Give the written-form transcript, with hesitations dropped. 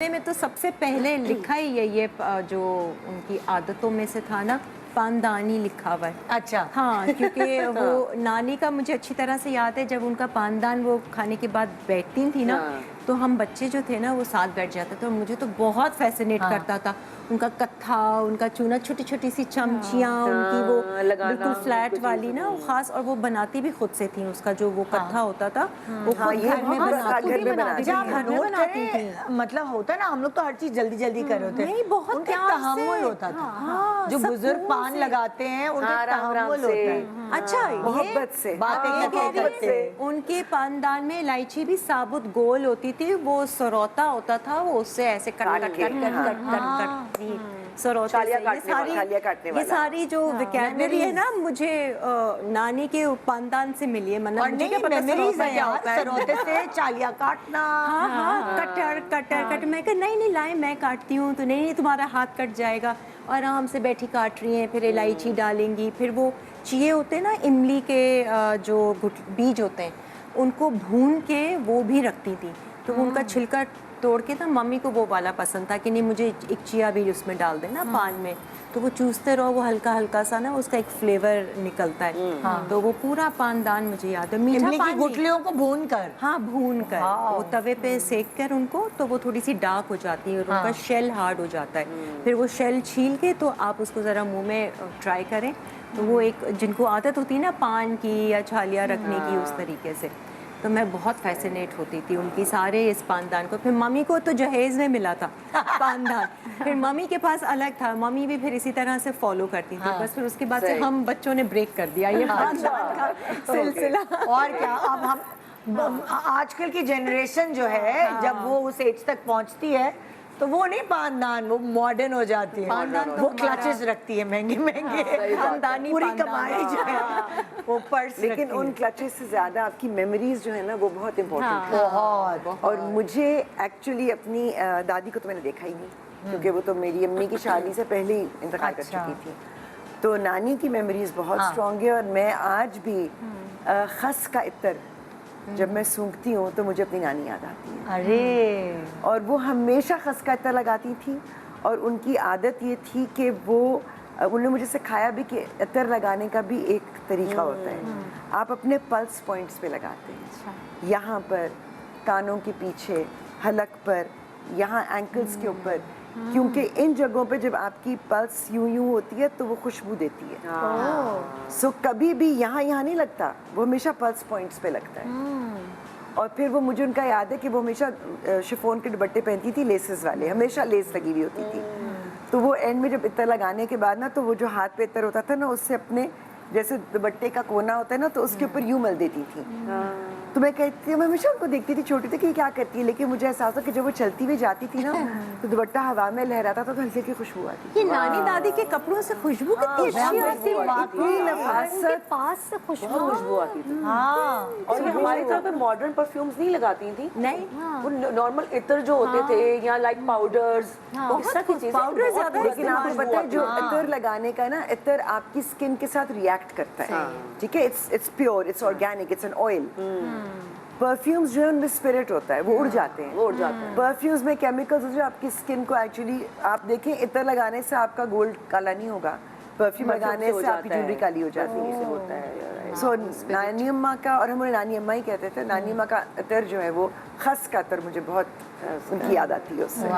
में तो सबसे पहले लिखा ही ये जो उनकी आदतों में से था ना, पानदानी लिखा हुआ है। अच्छा। हाँ, क्योंकि वो नानी का मुझे अच्छी तरह से याद है, जब उनका पानदान वो खाने के बाद बैठती थी ना, तो हम बच्चे जो थे ना वो साथ बैठ जाते थे और मुझे तो बहुत फैसिनेट करता था उनका कत्था, उनका चूना, छोटी छोटी सी चमचियाँ, उनकी वो बिल्कुल फ्लैट वाली ना, वो खास, और वो बनाती भी खुद से थी। उसका जो वो कत्था होता था वो खुद घर में बनाती थी। मतलब होता है ना, हम लोग तो हर चीज जल्दी जल्दी कर रहे होते हैं, नहीं, बहुत उनका तहम्मुल होता था। जो बुजुर्ग पान लगाते हैं उनका तहम्मुल होता है। अच्छा, मोहब्बत से बातें उनके पानदान में इलायची भी साबुत गोल होती थी, वो सरौता होता था, वो उससे ऐसे cut cut cut cut cut सरौते से ये सारी जो वोकैबुलरी है ना, मुझे नानी के पानदान से मिली है। मतलब मुझे क्या पता सरौते से चालिया काटना। हाँ, कटर मैं कहा नहीं लाए, मैं काटती हूँ, तो नहीं तुम्हारा हाथ कट जाएगा। आराम से बैठी काट रही हैं, फिर इलायची डालेंगी, फिर वो चिये होते हैं ना, इमली के जो बीज होते हैं, उनको भून के वो भी रखती थी। तो उनका छिलका तोड़ के ना, मम्मी को वो वाला पसंद था कि नहीं मुझे एक चिया बीज उसमें डाल देना पान में, तो वो चूसते रहो, वो हल्का हल्का सा ना उसका एक फ्लेवर निकलता है। तो वो पूरा पानदान मुझे याद है। मीठा पान की गुठलियों को भून कर, हाँ भून कर वो तवे पे सेक कर उनको, तो वो थोड़ी सी डार्क हो जाती है और उनका शेल हार्ड हो जाता है। फिर वो शेल छील के तो आप उसको ज़रा मुंह में ट्राई करें, तो वो एक जिनको आदत होती है ना पान की या छालियाँ रखने की, उस तरीके से, तो मैं बहुत फैसिनेट होती थी उनकी सारे इस पानदान को। फिर मम्मी को तो जहेज़ में मिला था पानदान, फिर मम्मी के पास अलग था, मम्मी भी फिर इसी तरह से फॉलो करती थी। बस फिर उसके बाद से हम बच्चों ने ब्रेक कर दिया ये पानदान का सिलसिला। और क्या, अब हम आजकल की जनरेशन जो है, जब वो उस एज तक पहुंचती है तो वो नहीं पानदान, वो मॉडर्न हो जाती है। पानदान तो वो क्लचेस रखती है महंगे महंगे, पूरी कमाई जो है वो पर्स। लेकिन उन क्लचेस से ज्यादा आपकी मेमोरीज जो है ना, वो बहुत इम्पोर्टेंट है। बहुत। और मुझे एक्चुअली अपनी दादी को तो मैंने देखा ही नहीं, क्योंकि वो तो मेरी अम्मी की शादी से पहले ही इंतकाल कर चुकी थी। तो नानी की मेमोरीज बहुत स्ट्रॉन्ग है। और मैं आज भी खस का इत्र जब मैं सूंघती हूँ तो मुझे अपनी नानी याद आती है। अरे, और वो हमेशा खस का इत्र लगाती थी, और उनकी आदत ये थी कि वो उन्होंने मुझे सिखाया भी कि इत्र लगाने का भी एक तरीका होता है। आप अपने पल्स पॉइंट्स पे लगाते हैं, यहाँ पर, कानों के पीछे, हलक पर, यहाँ एंकल्स के ऊपर, क्योंकि इन जगहों पे जब आपकी पल्स यूं होती है तो वो खुशबू देती है। सो कभी भी यहाँ नहीं लगता, वो हमेशा पल्स पॉइंट्स पे लगता है। और फिर वो मुझे उनका याद है कि वो हमेशा शिफॉन के दुपट्टे पहनती थी, लेसेस वाले, हमेशा लेस लगी हुई होती थी। तो वो एंड में जब इत्र लगाने के बाद ना, तो वो जो हाथ पे इत्र होता था ना, उससे अपने जैसे दुपट्टे का कोना होता है ना, तो उसके ऊपर यूं मल देती थी। तो मैं कहती हूँ, मैं हमेशा उनको देखती थी छोटी थी कि क्या करती है, लेकिन मुझे एहसास था कि जब वो चलती हुई जाती थी ना, तो दुपट्टा हवा में लहराता था, तो हल्की हल्की खुशबू आती थी। ये नानी दादी के कपड़ों से खुशबू कितनी अच्छी आती है, इतनी नफासत, पास से खुशबू आती थी। हाँ। और ये हमारी तरह पे मॉडर्न परफ्यूम्स नहीं लगाती थी, नहीं, वो नॉर्मल इत्र जो होते थे, या लाइक पाउडर्स, इस तरह की चीजें, पाउडर ज्यादा। लेकिन आपको पता है जो इत्र लगाने का ना, इत्र आपकी स्किन के साथ रिएक्ट करता है, ठीक है, it's pure, it's organic, it's an oil. Perfumes जो है उनमें स्पिरिट होता है, वो उड़ जाते हैं। परफ्यूम्स में केमिकल्स जो आपकी स्किन को एक्चुअली, आप देखें इत्र लगाने से आपका गोल्ड काला नहीं होगा, परफ्यूम लगाने से आपकी ज्वेलरी काली हो जाती है। सो नानी अम्मा का, और हम नानी अम्मा ही कहते थे, नानी अम्मा का इत्र जो है वो खस का इत्र, मुझे बहुत उनकी याद आती है उससे।